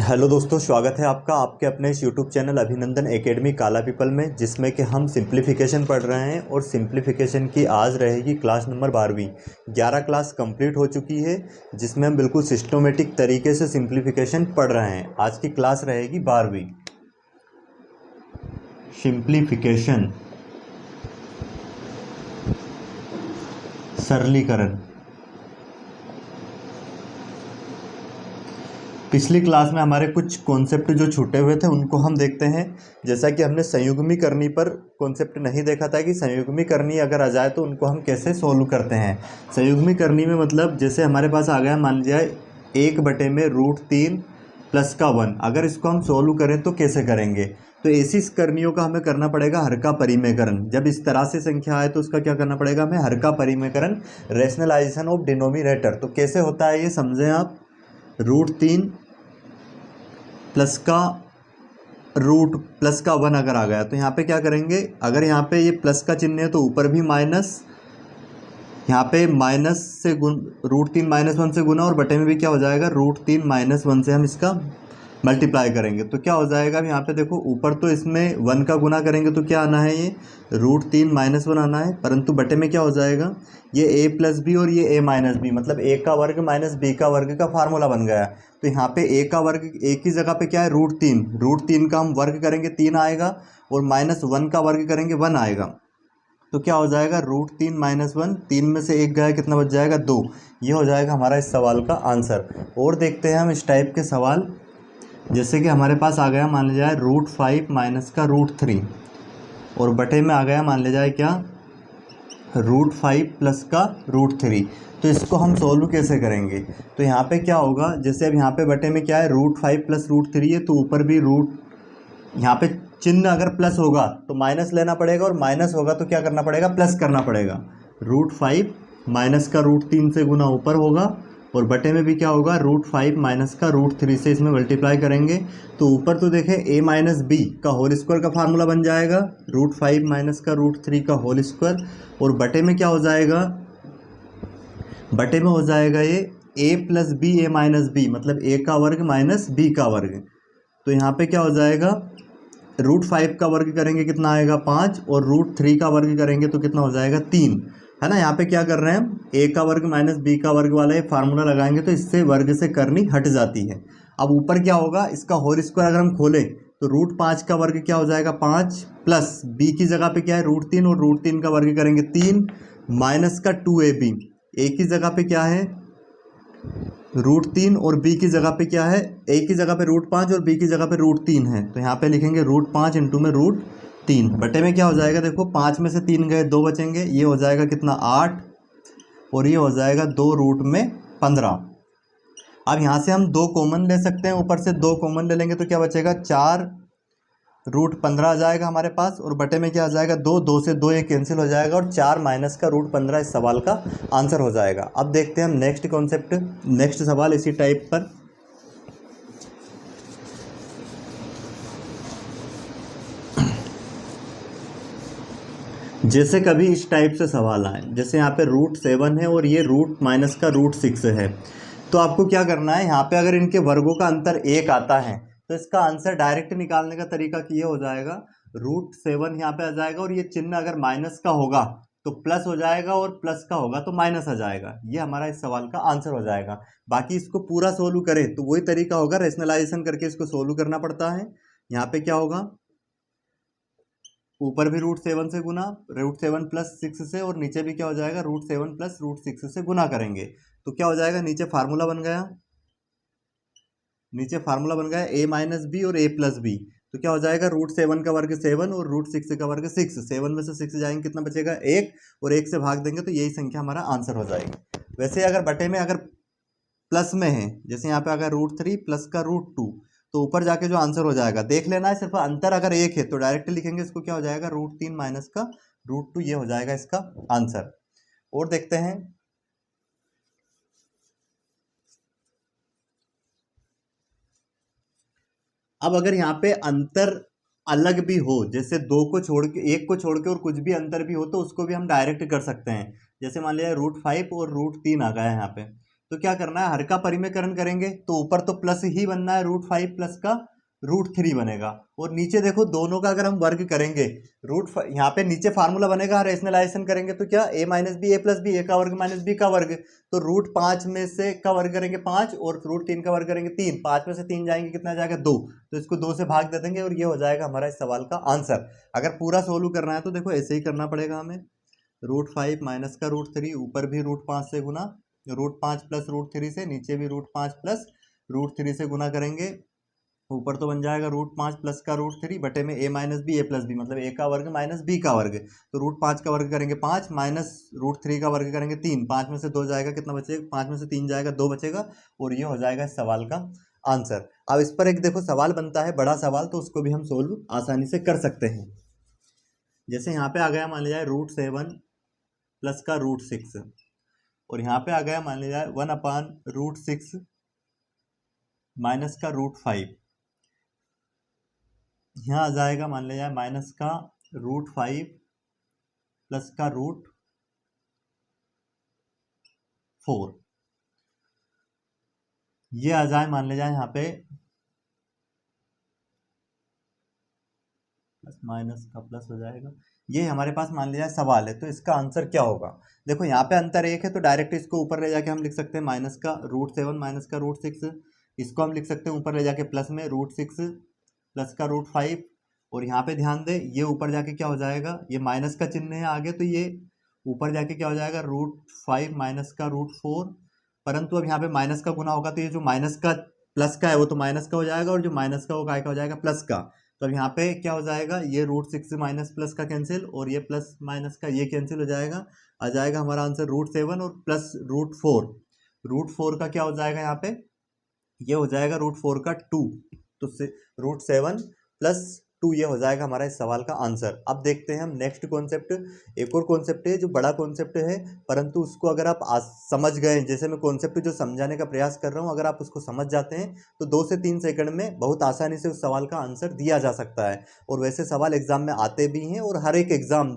Hello दोस्तों, स्वागत है आपका आपके अपने इस यूट्यूब चैनल अभिनंदन एकेडमी काला पीपल में, जिसमें कि हम सिंप्लीफिकेशन पढ़ रहे हैं। और सिंप्लीफिकेशन की आज रहेगी क्लास नंबर 12वीं। 11 क्लास कंप्लीट हो चुकी है, जिसमें हम बिल्कुल सिस्टमेटिक तरीके से सिंप्लीफिकेशन पढ़ रहे हैं। आज की क्लास रहेगी 12वीं सिंप्लीफिकेशन, सरलीकरण। पिछली क्लास में हमारे कुछ कॉन्सेप्ट जो छूटे हुए थे उनको हम देखते हैं। जैसा कि हमने संयुग्मी करनी पर कॉन्सेप्ट नहीं देखा था कि संयुग्मी करनी अगर आ जाए तो उनको हम कैसे सोल्व करते हैं। संयुग्मी करनी में मतलब जैसे हमारे पास आ गया, मान लिया 1/√3 प्लस का 1, अगर इसको हम सोल्व करें तो कैसे करेंगे। तो ऐसी करणियों का हमें करना पड़ेगा हर का परिमेयकरण। जब इस तरह से संख्या आए तो उसका क्या करना पड़ेगा हमें, हर का परिमेयकरण, रेशनलाइजेशन ऑफ डिनोमिनेटर। तो कैसे होता है ये समझें आप। √3 प्लस का 1 अगर आ गया तो यहाँ पे क्या करेंगे, अगर यहाँ पे ये प्लस का चिन्ह है तो ऊपर भी माइनस, यहाँ पे माइनस से √3 -1 से गुना, और बटे में भी क्या हो जाएगा, √3 -1 से हम इसका मल्टीप्लाई करेंगे तो क्या हो जाएगा। अब यहाँ पे देखो, ऊपर तो इसमें 1 का गुना करेंगे तो क्या आना है, ये √3 -1 आना है, परंतु बटे में क्या हो जाएगा, ये a+b और ये a-b, मतलब a का वर्ग माइनस b का वर्ग का फार्मूला बन गया। तो यहाँ पे a का वर्ग, a की जगह पे क्या है, √3 का हम वर्ग करेंगे 3 आएगा, और -1 का वर्ग करेंगे 1 आएगा। तो क्या हो जाएगा, √3 -1, 3 में से 1 गया, कितना बच जाएगा, 2। ये हो जाएगा हमारा इस सवाल का आंसर। और देखते हैं हम इस टाइप के सवाल। जैसे कि हमारे पास आ गया, मान लिया जाए √5 माइनस का √3, और बटे में आ गया, मान लिया जाए क्या, √5 प्लस का √3। तो इसको हम सोल्व कैसे करेंगे। तो यहाँ पे क्या होगा, जैसे अब यहाँ पे बटे में क्या है, √5 प्लस √3 है, तो ऊपर भी यहाँ पे चिन्ह अगर प्लस होगा तो माइनस लेना पड़ेगा, और माइनस होगा तो क्या करना पड़ेगा, प्लस करना पड़ेगा। √5 माइनस का √3 से गुना ऊपर होगा, और बटे में भी क्या होगा, √5 माइनस का √3 से इसमें मल्टीप्लाई करेंगे। तो ऊपर तो देखें a-b का होल स्क्वायर का फार्मूला बन जाएगा, √5 माइनस का √3 का होल स्क्वायर, और बटे में क्या हो जाएगा, बटे में हो जाएगा ये a+b a-b, मतलब a का वर्ग माइनस b का वर्ग। तो यहाँ पे क्या हो जाएगा, √5 का वर्ग करेंगे कितना आएगा, 5, और √3 का वर्ग करेंगे तो कितना हो जाएगा, 3, है ना। यहाँ पे क्या कर रहे हैं हम, a का वर्ग माइनस b का वर्ग वाला ये फार्मूला लगाएंगे तो इससे वर्ग से करनी हट जाती है। अब ऊपर क्या होगा, इसका होल स्क्वायर अगर हम खोलें तो √5 का वर्ग क्या हो जाएगा, 5, प्लस b की जगह पे क्या है, √3, और √3 का वर्ग करेंगे 3, माइनस का 2ab, a की जगह पे क्या है, √3, और b की जगह पे क्या है, a की जगह पे √5 और b की जगह पे √3 है। तो यहाँ पे लिखेंगे √5 इंटू में √3, बटे में क्या हो जाएगा, देखो 5 में से 3 गए, 2 बचेंगे, ये हो जाएगा कितना, 8, और ये हो जाएगा 2 रूट में 15। अब यहाँ से हम 2 कॉमन ले सकते हैं, ऊपर से 2 कॉमन ले लेंगे तो क्या बचेगा, 4 √15 आ जाएगा हमारे पास, और बटे में क्या आ जाएगा, 2, 2 से 2 ये कैंसिल हो जाएगा, और 4 माइनस का √15 इस सवाल का आंसर हो जाएगा। अब देखते हैं हम नेक्स्ट कॉन्सेप्ट, नेक्स्ट सवाल इसी टाइप पर। जैसे कभी इस टाइप से सवाल आए, जैसे यहाँ पे √7 है और ये रूट माइनस का √6 है, तो आपको क्या करना है, यहाँ पे अगर इनके वर्गों का अंतर 1 आता है तो इसका आंसर डायरेक्ट निकालने का तरीका ये हो जाएगा, √7 यहाँ पे आ जाएगा, और ये चिन्ह अगर माइनस का होगा तो प्लस हो जाएगा, और प्लस का होगा तो माइनस आ जाएगा। ये हमारा इस सवाल का आंसर हो जाएगा। बाकी इसको पूरा सोल्व करें तो वही तरीका होगा, रेशनलाइजेशन करके इसको सोल्व करना पड़ता है। यहाँ पे क्या होगा, ऊपर भी √7 से गुना, √7 प्लस 6 से, और नीचे भी क्या हो जाएगा, √7 प्लस √6 से गुना करेंगे तो क्या हो जाएगा, नीचे फार्मूला बन गया, नीचे फार्मूला बन गया a-b और a+b। तो क्या हो जाएगा, √7 का वर्ग 7 और √6 का वर्ग 6, 7 में से 6 जाएंगे कितना बचेगा, 1, और 1 से भाग देंगे तो यही संख्या हमारा आंसर हो जाएगी। वैसे अगर बटे में अगर प्लस में है, जैसे यहाँ पे अगर √3 प्लस का √2, तो ऊपर जाके जो आंसर हो जाएगा देख लेना है, सिर्फ अंतर अगर 1 है तो डायरेक्ट लिखेंगे इसको, क्या हो जाएगा, √3 माइनस का √2, ये हो जाएगा इसका आंसर। और देखते हैं, अब अगर यहाँ पे अंतर अलग भी हो, जैसे 2 को छोड़ के, 1 को छोड़ के और कुछ भी अंतर भी हो, तो उसको भी हम डायरेक्ट कर सकते हैं। जैसे मान लिया √5 और √3 आ गया है यहाँ पे, तो क्या करना है, हर का परिमेयकरण करेंगे तो ऊपर तो प्लस ही बनना है, √5 प्लस का √3 बनेगा। और नीचे देखो दोनों का अगर हम वर्ग करेंगे, यहाँ पे नीचे फार्मूला बनेगा, रेशनलाइजेशन करेंगे तो क्या a minus B A plus B, A का वर्ग माइनस बी का वर्ग, तो √5 में से का वर्ग करेंगे 5 और √3 का वर्ग करेंगे 3, 5 में से 3 जाएंगे कितना जाएगा 2, तो इसको 2 से भाग दे देंगे और ये हो जाएगा हमारा इस सवाल का आंसर। अगर पूरा सोल्व करना है तो देखो ऐसे ही करना पड़ेगा हमें, √5 माइनस का √3, ऊपर भी √5 से गुना, √5 प्लस √3 से, नीचे भी √5 प्लस √3 से गुना करेंगे, ऊपर तो बन जाएगा √5 प्लस का √3 बटे में a minus B A plus b, मतलब a का वर्ग माइनस b का वर्ग, तो √5 का वर्ग करेंगे 5 माइनस √3 का वर्ग करेंगे 3, 5 में से 2 जाएगा कितना बचेगा, 5 में से 3 जाएगा 2 बचेगा, और ये हो जाएगा इस सवाल का आंसर। अब इस पर एक देखो सवाल बनता है बड़ा सवाल, तो उसको भी हम सोल्व आसानी से कर सकते हैं। जैसे यहाँ पे आ गया मान लिया जाए √7 प्लस का √6, और यहाँ पे आ गया मान लिया जाए 1/√6 माइनस का √5, यहाँ आ जाएगा मान लिया जाए माइनस का √5 प्लस का √4, ये आ जाए मान लिया जाए यहाँ पे प्लस माइनस का प्लस हो जाएगा। ये हमारे पास मान लिया जाए सवाल है, तो इसका आंसर क्या होगा। देखो यहाँ पे अंतर एक है तो डायरेक्ट इसको ऊपर ले जाके हम लिख सकते हैं माइनस का √7 माइनस का √6, इसको हम लिख सकते हैं ऊपर ले जाके प्लस में √6 प्लस का √5, और यहाँ पे ध्यान दे ये ऊपर जाके क्या हो जाएगा, ये माइनस का चिन्ह है आगे, तो ये ऊपर जाके क्या हो जाएगा √5 माइनस का √4, परंतु अब यहाँ पे माइनस का गुना होगा तो ये जो माइनस का प्लस का है वो तो माइनस का हो जाएगा, और जो माइनस का वो काय का हो जाएगा प्लस का, तो अब यहाँ पे क्या हो जाएगा, ये √6 माइनस प्लस का कैंसिल, और ये प्लस माइनस का ये कैंसिल हो जाएगा, आ जाएगा हमारा आंसर √7 और प्लस √4, √4 का क्या हो जाएगा यहाँ पे, ये हो जाएगा √4 का 2, तो √7 प्लस 2 ये हो जाएगा हमारा इस सवाल का आंसर। अब देखते हैं हम नेक्स्ट कॉन्सेप्ट, एक और कॉन्सेप्ट है जो बड़ा कॉन्सेप्ट है, परंतु उसको अगर आप समझ गए, जैसे मैं कॉन्सेप्ट जो समझाने का प्रयास कर रहा हूँ, अगर आप उसको समझ जाते हैं तो 2 से 3 सेकंड में बहुत आसानी से उस सवाल का आंसर दिया जा सकता है। और वैसे सवाल एग्जाम में आते भी हैं, और हर एक एग्जाम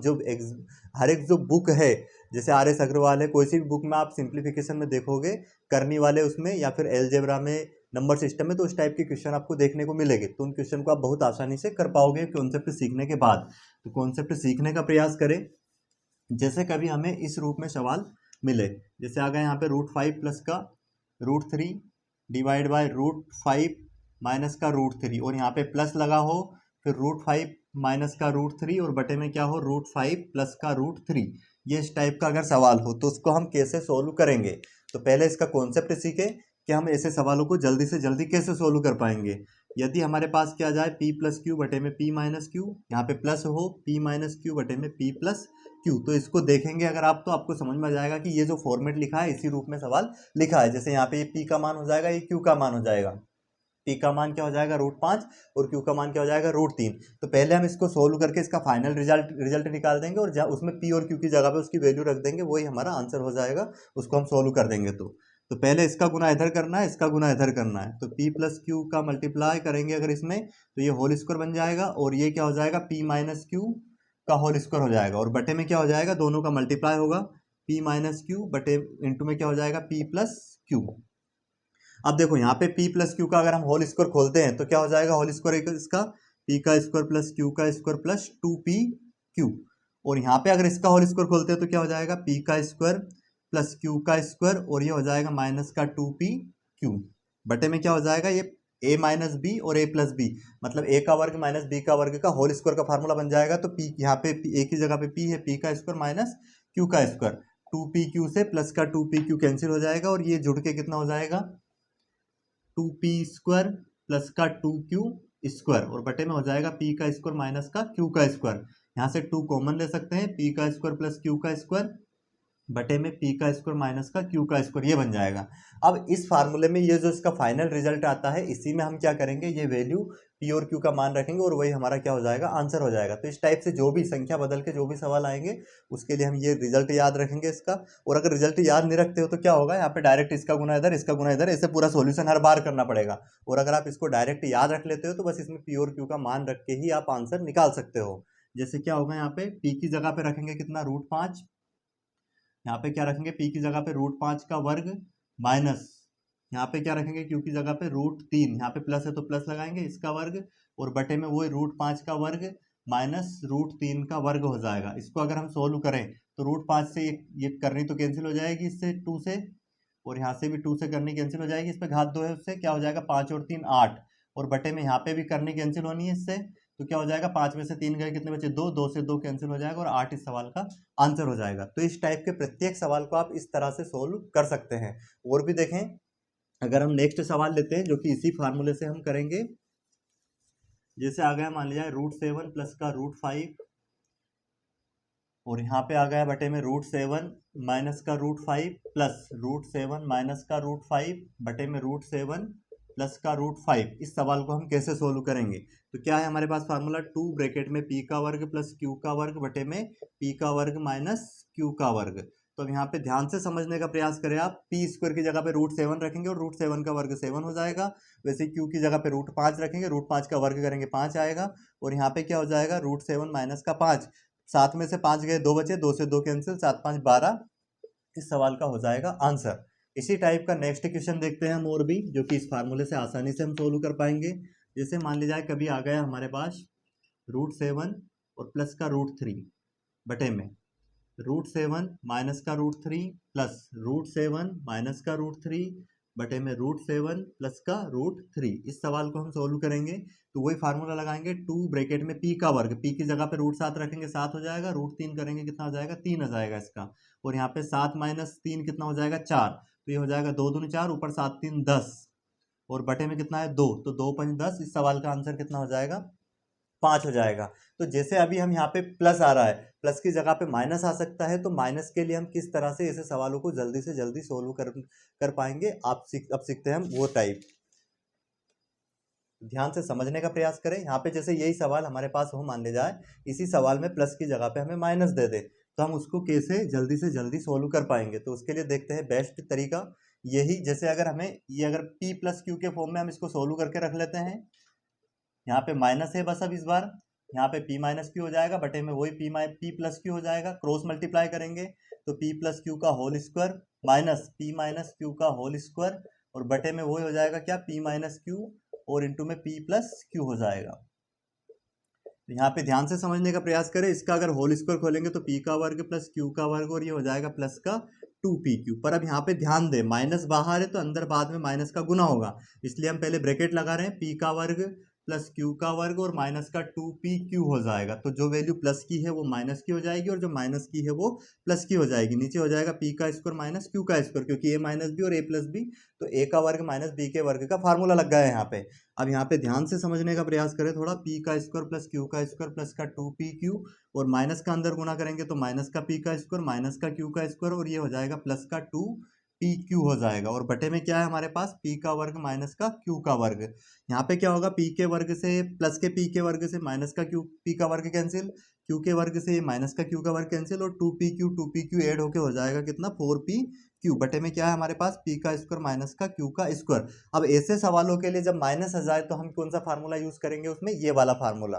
हर एक जो बुक है, जैसे RS अग्रवाल है, कोई सी भी बुक में आप सिंप्लीफिकेशन में देखोगे करने वाले उसमें, या फिर एलजेब्रा में, नंबर सिस्टम में, तो उस टाइप के क्वेश्चन आपको देखने को मिलेंगे, तो उन क्वेश्चन को आप बहुत आसानी से कर पाओगे कॉन्सेप्ट सीखने के बाद। तो कॉन्सेप्ट सीखने का प्रयास करें, जैसे कभी हमें इस रूप में सवाल मिले, जैसे आ गया यहाँ पे √5 प्लस का √3 डिवाइड बाय √5 माइनस का √3, और यहाँ पे प्लस लगा हो, फिर √5 माइनस का √3 और बटे में क्या हो √5 प्लस का √3, ये इस टाइप का अगर सवाल हो तो उसको हम कैसे सोल्व करेंगे। तो पहले इसका कॉन्सेप्ट सीखे कि हम ऐसे सवालों को जल्दी से जल्दी कैसे सोल्व कर पाएंगे। यदि हमारे पास क्या जाए p प्लस क्यू बटे में p माइनस क्यू, यहाँ पे प्लस हो p माइनस क्यू बटे में p प्लस क्यू, तो इसको देखेंगे अगर आप तो आपको समझ में आ जाएगा कि ये जो फॉर्मेट लिखा है इसी रूप में सवाल लिखा है। जैसे यहाँ पे ये p का मान हो जाएगा, ये q का मान हो जाएगा, p का मान क्या हो जाएगा √5 और q का मान क्या हो जाएगा √3। तो पहले हम इसको सोल्व करके इसका फाइनल रिजल्ट निकाल देंगे, और उसमें p और q की जगह पे उसकी वैल्यू रख देंगे, वही हमारा आंसर हो जाएगा, उसको हम सोल्व कर देंगे। तो पहले इसका गुना इधर करना है, इसका गुना इधर करना है, तो p प्लस क्यू का मल्टीप्लाई करेंगे अगर इसमें, तो ये होल स्क्वायर बन जाएगा, और ये क्या हो जाएगा p माइनस क्यू का होल स्क्वायर हो जाएगा, और बटे में क्या हो जाएगा, दोनों का मल्टीप्लाई होगा, p माइनस क्यू बटे इंटू में क्या हो जाएगा p प्लस क्यू। अब देखो यहाँ पे p प्लस क्यू का अगर हम होल स्क्वायर खोलते हैं तो क्या हो जाएगा, होल स्क्वायर इसका p का स्क्वायर प्लस q का स्क्वायर प्लस 2pq, और यहाँ पे अगर इसका होल स्क्वायर खोलते हैं तो क्या हो जाएगा, p का स्क्वायर प्लस q का स्क्वायर, और ये हो जाएगा माइनस का 2pq, बटे में क्या हो जाएगा, ये a माइनस बी और a प्लस बी, मतलब a का वर्ग माइनस b का वर्ग का होल स्क्वायर का फार्मूला बन जाएगा। तो p यहाँ पे एक ही जगह पे p है, p का स्क्वायर माइनस q का स्क्वायर, 2pq से प्लस का 2pq कैंसिल हो जाएगा, और ये जुड़ के कितना हो जाएगा 2p स्क्वायर प्लस का 2q स्क्वायर, और बटे में हो जाएगा p का स्क्वायर माइनस का q का स्क्वायर, यहाँ से 2 कॉमन ले सकते हैं, p का स्क्वायर प्लस q का स्क्वायर बटे में p का स्क्वायर माइनस का q का स्क्वायर, ये बन जाएगा। अब इस फार्मूले में ये जो इसका फाइनल रिजल्ट आता है, इसी में हम क्या करेंगे, ये वैल्यू p और q का मान रखेंगे, और वही हमारा क्या हो जाएगा, आंसर हो जाएगा। तो इस टाइप से जो भी संख्या बदल के जो भी सवाल आएंगे उसके लिए हम ये रिजल्ट याद रखेंगे इसका। और अगर रिजल्ट याद नहीं रखते हो तो क्या होगा, यहाँ पे डायरेक्ट इसका गुना इधर, इसका गुना इधर, ऐसे पूरा सोल्यूशन हर बार करना पड़ेगा। और अगर आप इसको डायरेक्ट याद रख लेते हो तो बस इसमें p और q का मान रख के ही आप आंसर निकाल सकते हो। जैसे क्या होगा, यहाँ पे p की जगह पे रखेंगे कितना √5, यहाँ पे क्या रखेंगे, p की जगह पे √5 का वर्ग माइनस यहाँ पे क्या रखेंगे, क्यू की जगह पे √3, यहाँ पे प्लस है तो प्लस लगाएंगे इसका वर्ग, और बटे में वही √5 का वर्ग माइनस √3 का वर्ग हो जाएगा। इसको अगर हम सोल्व करें तो √5 से ये करनी तो कैंसिल हो जाएगी इससे 2 से, और यहाँ से भी 2 से करनी कैंसिल हो जाएगी, इस पर घात 2 है उससे क्या हो जाएगा 5 और 3 8, और बटे में यहाँ पे भी करनी कैंसिल होनी है इससे, तो क्या हो जाएगा 5 में से 3 गए कितने बचे 2, 2 से 2 कैंसिल हो जाएगा और 8 इस सवाल का आंसर हो जाएगा। तो इस टाइप के प्रत्येक सवाल को आप इस तरह से सोल्व कर सकते हैं। और भी देखें, अगर हम नेक्स्ट सवाल लेते हैं जो कि इसी फार्मूले से हम करेंगे, जैसे आ गया मान लिया √7 प्लस का √5, और यहाँ पे आ गया बटे में √7 माइनस का √5 प्लस √7 माइनस का √5 बटे में √7 प्लस का √5। इस सवाल को हम कैसे सोल्व करेंगे, तो क्या है हमारे पास फार्मूला 2 ब्रैकेट में p का वर्ग प्लस q का वर्ग बटे में p का वर्ग माइनस q का वर्ग। तो अब यहाँ पे ध्यान से समझने का प्रयास करें आप, p² की जगह पे √7 रखेंगे और √7 का वर्ग 7 हो जाएगा, वैसे q की जगह पे √5 रखेंगे, √5 का वर्ग करेंगे 5 आएगा, और यहाँ पे क्या हो जाएगा √7 माइनस का 5, 7 में से 5 गए 2 बचे, 2 से 2 कैंसिल, 7 5 12, इस सवाल का हो जाएगा आंसर। इसी टाइप का नेक्स्ट क्वेश्चन देखते हैं हम और भी, जो कि इस फार्मूले से आसानी से हम सोल्व कर पाएंगे। जैसे मान लीजिए जाए कभी आ गया हमारे पास √7 और प्लस का √3 बटे में √7 माइनस का √3 प्लस √7 माइनस का √3 बटे में √7 प्लस का √3। इस सवाल को हम सोल्व करेंगे तो वही फार्मूला लगाएंगे, 2 ब्रैकेट में p का वर्ग, p की जगह पे √7 रखेंगे 7 हो जाएगा, √3 करेंगे कितना हो जाएगा 3 हो जाएगा इसका, और यहाँ पे 7 माइनस 3 कितना हो जाएगा 4, तो ये हो जाएगा 2 दूनी 4, ऊपर 7 3 10, और बटे में कितना है 2, तो 2 5 10, इस सवाल का आंसर कितना हो जाएगा 5 हो जाएगा। तो जैसे अभी हम यहाँ पे प्लस आ रहा है, प्लस की जगह पे माइनस आ सकता है, तो माइनस के लिए हम किस तरह से ऐसे सवालों को जल्दी से जल्दी सोल्व कर पाएंगे, अब सीखते हैं हम वो टाइप। ध्यान से समझने का प्रयास करें। यहाँ पे जैसे यही सवाल हमारे पास हो, मान ले जाए इसी सवाल में प्लस की जगह पे हमें माइनस दे दे, तो हम उसको कैसे जल्दी से जल्दी सोल्व कर पाएंगे। तो उसके लिए देखते हैं बेस्ट तरीका यही, जैसे अगर हमें ये अगर p प्लस क्यू के फॉर्म में हम इसको सोल्व करके रख लेते हैं, यहाँ पे माइनस है बस, अब इस बार यहाँ पे p माइनस क्यू हो जाएगा, बटे में वही p प्लस क्यू हो जाएगा, क्रॉस मल्टीप्लाई करेंगे तो p प्लस क्यू का whole square minus p minus q का होल स्क्वायर, और बटे में वही हो जाएगा क्या p माइनस क्यू, और इंटू में p प्लस क्यू हो जाएगा। तो यहाँ पे ध्यान से समझने का प्रयास करें, इसका अगर होल स्क्वायर खोलेंगे तो p का वर्ग प्लस q का वर्ग, और ये हो जाएगा प्लस का 2pq। पर अब यहाँ पे ध्यान दें, माइनस बाहर है तो अंदर बाद में माइनस का गुना होगा, इसलिए हम पहले ब्रैकेट लगा रहे हैं, p का वर्ग प्लस q का वर्ग और माइनस का 2pq हो जाएगा। तो जो वैल्यू प्लस की है वो माइनस की हो जाएगी, और जो माइनस की है वो प्लस की हो जाएगी। नीचे हो जाएगा p का स्क्वायर माइनस q का स्क्वायर, क्योंकि a माइनस बी और a प्लस बी, तो a का वर्ग माइनस b के वर्ग का फार्मूला लग गया है यहाँ पे। अब यहाँ पे ध्यान से समझने का प्रयास करें थोड़ा, p का स्क्वायर प्लस q का स्क्वायर प्लस का 2pq, और माइनस का अंदर गुना करेंगे तो माइनस का p का स्क्वायर माइनस का q का स्क्वायर, और ये हो जाएगा प्लस का 2pq हो जाएगा, और बटे में क्या है हमारे पास p का वर्ग माइनस का q का वर्ग। यहाँ पे क्या होगा, p के वर्ग से प्लस के p के वर्ग से माइनस का p का वर्ग कैंसिल, q के वर्ग से माइनस का q का वर्ग कैंसिल, और 2pq ऐड होके हो जाएगा कितना 4pq, बटे में क्या है हमारे पास p का स्क्वायर माइनस का q का स्क्वायर। अब ऐसे सवालों के लिए जब माइनस आ जाए तो हम कौन सा फार्मूला यूज करेंगे, उसमें ये वाला फार्मूला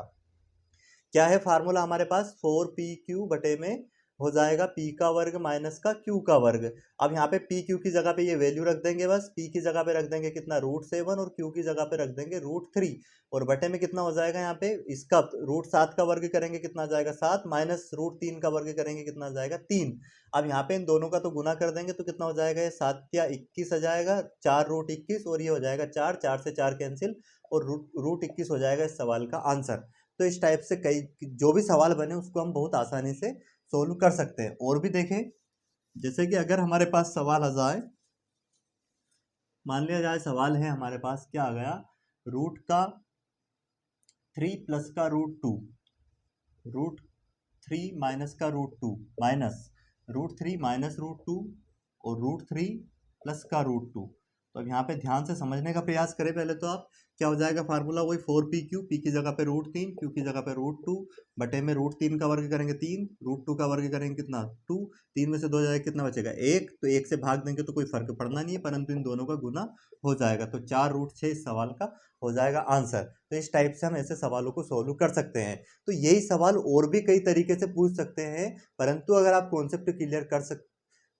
क्या है, फार्मूला हमारे पास 4pq बटे में हो जाएगा p का वर्ग माइनस का q का वर्ग। अब यहाँ पे pq की जगह पे ये वैल्यू रख देंगे, बस p की जगह पे रख देंगे कितना √7, और q की जगह पे रख देंगे √3, और बटे में कितना हो जाएगा यहाँ पे इसका √7 का वर्ग करेंगे कितना आ जाएगा 7, माइनस √3 का वर्ग करेंगे कितना आ जाएगा 3। अब यहाँ पे इन दोनों का तो गुना कर देंगे तो कितना हो जाएगा, ये 7 या 21 आ जाएगा, 4√21, और ये हो जाएगा 4, 4 से 4 कैंसिल, और √21 हो जाएगा इस सवाल का आंसर। तो इस टाइप से कई जो भी सवाल बने उसको हम बहुत आसानी से सोल्व कर सकते हैं। और भी देखें, जैसे कि अगर हमारे पास सवाल आ जाए, मान लिया जाए सवाल है हमारे पास क्या आ गया, √3 प्लस का √2, √3 माइनस का √2 माइनस √3 माइनस √2 और √3 प्लस का √2। तो अब यहाँ पे ध्यान से समझने का प्रयास करें। पहले तो आप क्या हो जाएगा फार्मूला वही 4pq, p की जगह पे √3, q की जगह पे √2, बटे में √3 का वर्ग करेंगे 3, √2 का वर्ग करेंगे कितना 2, 3 में से 2 जाएगा कितना बचेगा 1, तो 1 से भाग देंगे तो कोई फर्क पड़ना नहीं है, परंतु इन दोनों का गुना हो जाएगा, तो 4√6 इस सवाल का हो जाएगा आंसर। तो इस टाइप से हम ऐसे सवालों को सोल्व कर सकते हैं। तो यही सवाल और भी कई तरीके से पूछ सकते हैं, परंतु अगर आप कॉन्सेप्ट क्लियर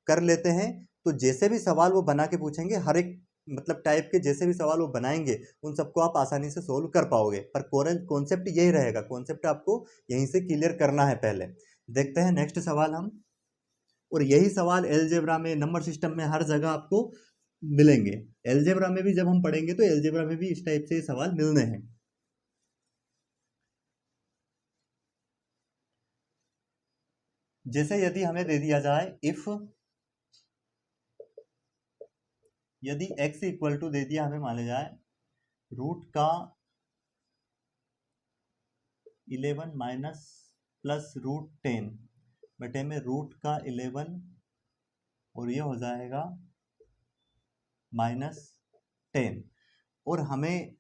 कर लेते हैं तो जैसे भी सवाल वो बना के पूछेंगे, हर एक मतलब टाइप के जैसे भी सवाल वो बनाएंगे उन सबको आप आसानी से सोल्व कर पाओगे। पर कॉन्सेप्ट यही रहेगा, कॉन्सेप्ट आपको यहीं से क्लियर करना है। पहले देखते हैं नेक्स्ट सवाल हम, और यही सवाल एलजेब्रा में, नंबर सिस्टम में, हर जगह आपको मिलेंगे। एलजेब्रा में भी जब हम पढ़ेंगे तो एलजेब्रा में भी इस टाइप से सवाल मिलने हैं। जैसे यदि हमें दे दिया जाए इफ, यदि x इक्वल टू दे दिया हमें, मान लिया जाए रूट का 11 माइनस प्लस रूट 10 बटे में रूट का 11, और ये हो जाएगा माइनस 10, और हमें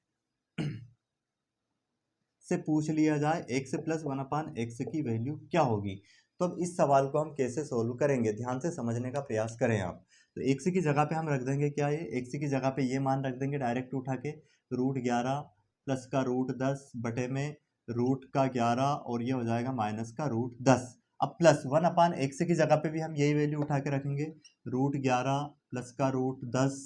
से पूछ लिया जाए x प्लस 1/x की वैल्यू क्या होगी। तो अब इस सवाल को हम कैसे सोल्व करेंगे, ध्यान से समझने का प्रयास करें आप। तो x की जगह पे हम रख देंगे क्या, ये x की जगह पे ये मान रख देंगे डायरेक्ट उठा के, रूट 11 प्लस का रूट 10 बटे में रूट का 11, और ये हो जाएगा माइनस का रूट 10। अब प्लस 1/x की जगह पे भी हम यही वैल्यू उठा के रखेंगे, रूट 11 प्लस का रूट 10,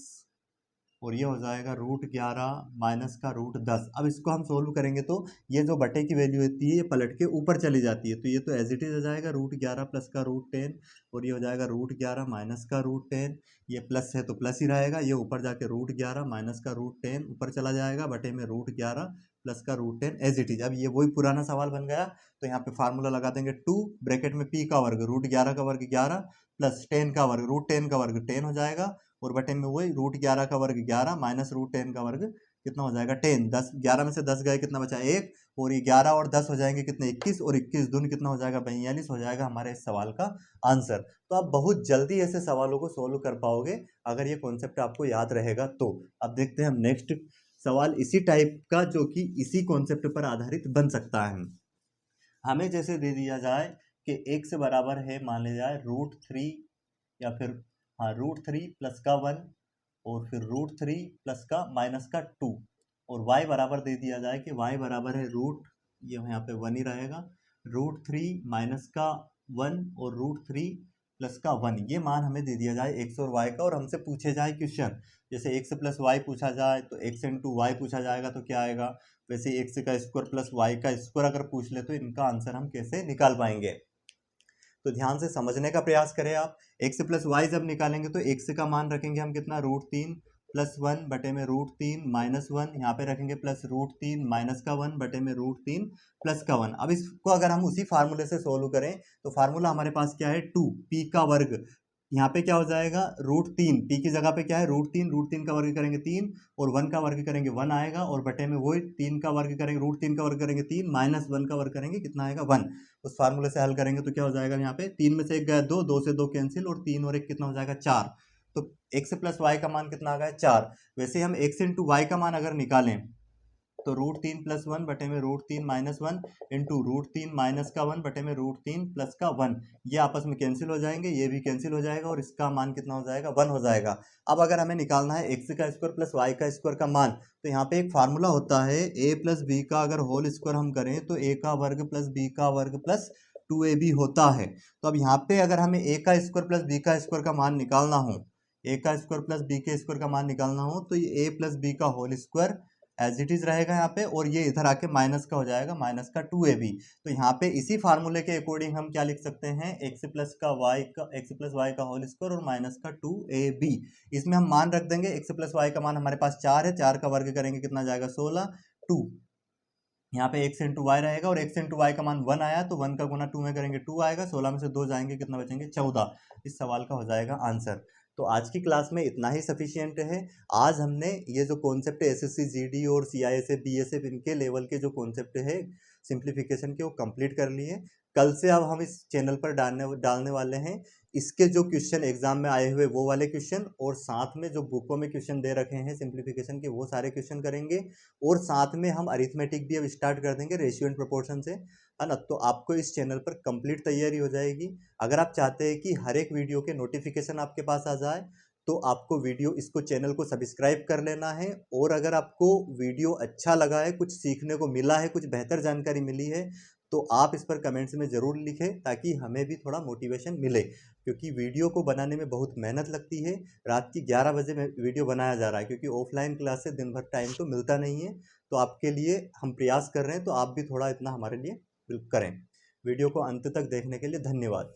और ये हो जाएगा रूट 11 माइनस का रूट 10। अब इसको हम सोल्व करेंगे तो ये जो बटे की वैल्यू होती है ये पलट के ऊपर चली जाती है, तो ये तो एज इट इज हो जाएगा रूट 11 प्लस का रूट 10, और ये हो जाएगा रूट 11 माइनस का रूट 10। ये प्लस है तो प्लस ही रहेगा, ये ऊपर जाके रूट 11 माइनस का रूट 10 ऊपर चला जाएगा, बटे में रूट 11 प्लस का रूट 10 एज इट इज। अब ये वही पुराना सवाल बन गया, तो यहाँ पे फार्मूला लगा देंगे 2 ब्रैकेट में p का वर्ग, रूट 11 का वर्ग 11 प्लस 10 का वर्ग, रूट 10 का वर्ग 10 हो जाएगा, और बटे में वही रूट 11 का वर्ग 11 माइनस रूट 10 का वर्ग कितना हो जाएगा 10। 10 11 में से 10 गए, कितना बचा 1, और ये 11 और 10 हो जाएंगे कितने 21, और 21 दून कितना हो जाएगा 42, हो जाएगा हमारे इस सवाल का आंसर। तो आप बहुत जल्दी ऐसे सवालों को सोल्व कर पाओगे अगर ये कॉन्सेप्ट आपको याद रहेगा तो। अब देखते हैं हम नेक्स्ट सवाल इसी टाइप का, जो कि इसी कॉन्सेप्ट पर आधारित बन सकता है। हमें जैसे दे दिया जाए कि x बराबर है, मान लिया जाए रूट 3, या फिर हाँ रूट 3 प्लस का 1, और फिर रूट 3 प्लस का माइनस का 2, और y बराबर दे दिया जाए कि y बराबर है रूट, ये यहाँ पे 1 ही रहेगा, रूट 3 माइनस का 1 और रूट 3 प्लस का 1। ये मान हमें दे दिया जाए x और y का, और हमसे पूछे जाए क्वेश्चन, जैसे x प्लस वाई पूछा जाए तो x इंटू वाई पूछा जाएगा तो क्या आएगा, वैसे x का स्क्वायर प्लस वाई का स्क्वायर अगर पूछ ले तो इनका आंसर हम कैसे निकाल पाएंगे। तो ध्यान से समझने का प्रयास करें आप। x प्लस वाई जब निकालेंगे तो x का मान रखेंगे हम कितना, रूट 3 प्लस 1 बटे में रूट 3 माइनस 1, यहाँ पे रखेंगे प्लस रूट 3 माइनस का 1 बटे में रूट 3 प्लस का 1। अब इसको अगर हम उसी फार्मूले से सोल्व करें तो फार्मूला हमारे पास क्या है, 2 p का वर्ग, यहाँ पे क्या हो जाएगा रूट 3, p की जगह पे क्या है रूट 3 का वर्ग करेंगे 3, और 1 का वर्ग करेंगे 1 आएगा, और बटे में वही 3 का वर्ग करेंगे, रूट 3 का वर्ग करेंगे 3 माइनस 1 का वर्ग करेंगे कितना आएगा 1। उस फार्मूले से हल करेंगे तो क्या हो जाएगा, यहाँ पे 3 में से 1 गया 2, 2 से 2 कैंसिल, और 3 और 1 कितना हो जाएगा 4। तो x प्लस वाई का मान कितना आ गया 4। वैसे हम x इंटू वाई का मान अगर निकालें तो रूट 3 प्लस 1 बटे में root 3 minus 1 into root 3 minus का 1 बटे में रूट 3 प्लस का 1, ये आपस में कैंसिल हो जाएंगे, ये भी कैंसिल हो जाएगा, और इसका मान कितना हो जाएगा 1 हो जाएगा। अब अगर हमें निकालना है x का स्क्वायर प्लस वाई का स्क्वायर का मान, तो यहाँ पे एक फार्मूला होता है a प्लस बी का अगर होल स्क्वायर हम करें तो a का वर्ग प्लस b का वर्ग प्लस 2ab होता है। तो अब यहाँ पे अगर हमें a का स्क्वायर प्लस b का स्क्वायर का मान निकालना हो, a का स्क्वायर प्लस b के स्क्वायर का मान निकालना हो, तो ये a प्लस बी का whole square as it is रहेगा यहाँ पे, और ये इधर आके माइनस का हो जाएगा, माइनस का 2ab। तो यहाँ पे इसी फार्मूले के अकॉर्डिंग हम क्या लिख सकते हैं, x प्लस वाई का होल स्क्वायर और माइनस का 2ab। इसमें हम मान रख देंगे, x प्लस वाई का मान हमारे पास 4 है, 4 का वर्ग करेंगे कितना जाएगा 16, 2 यहाँ पे x इंटू वाई रहेगा, और x इंटू वाई का मान 1 आया तो 1 का गुना 2 में करेंगे 2 आएगा, 16 में से 2 जाएंगे कितना बचेंगे 14। इस सवाल का हो जाएगा आंसर। तो आज की क्लास में इतना ही सफिशियंट है। आज हमने ये जो कॉन्सेप्ट है एसएससी जीडी और सीआईएसएफ बीएसएफ इनके लेवल के जो कॉन्सेप्ट है सिंप्लीफिकेशन के, वो कंप्लीट कर लिए। कल से अब हम इस चैनल पर डालने वाले हैं इसके जो क्वेश्चन एग्जाम में आए हुए वो वाले क्वेश्चन, और साथ में जो बुकों में क्वेश्चन दे रखे हैं सिंप्लीफिकेशन के वो सारे क्वेश्चन करेंगे, और साथ में हम अरिथमेटिक भी अब स्टार्ट कर देंगे रेशियो एंड प्रोपोर्शन से, है ना। तो आपको इस चैनल पर कंप्लीट तैयारी हो जाएगी। अगर आप चाहते हैं कि हर एक वीडियो के नोटिफिकेशन आपके पास आ जाए तो आपको इसको चैनल को सब्सक्राइब कर लेना है, और अगर आपको वीडियो अच्छा लगा है, कुछ सीखने को मिला है, कुछ बेहतर जानकारी मिली है, तो आप इस पर कमेंट्स में ज़रूर लिखें ताकि हमें भी थोड़ा मोटिवेशन मिले। क्योंकि वीडियो को बनाने में बहुत मेहनत लगती है। रात की 11 बजे में वीडियो बनाया जा रहा है, क्योंकि ऑफलाइन क्लास से दिन भर टाइम तो मिलता नहीं है। तो आपके लिए हम प्रयास कर रहे हैं, तो आप भी थोड़ा इतना हमारे लिए करें। वीडियो को अंत तक देखने के लिए धन्यवाद।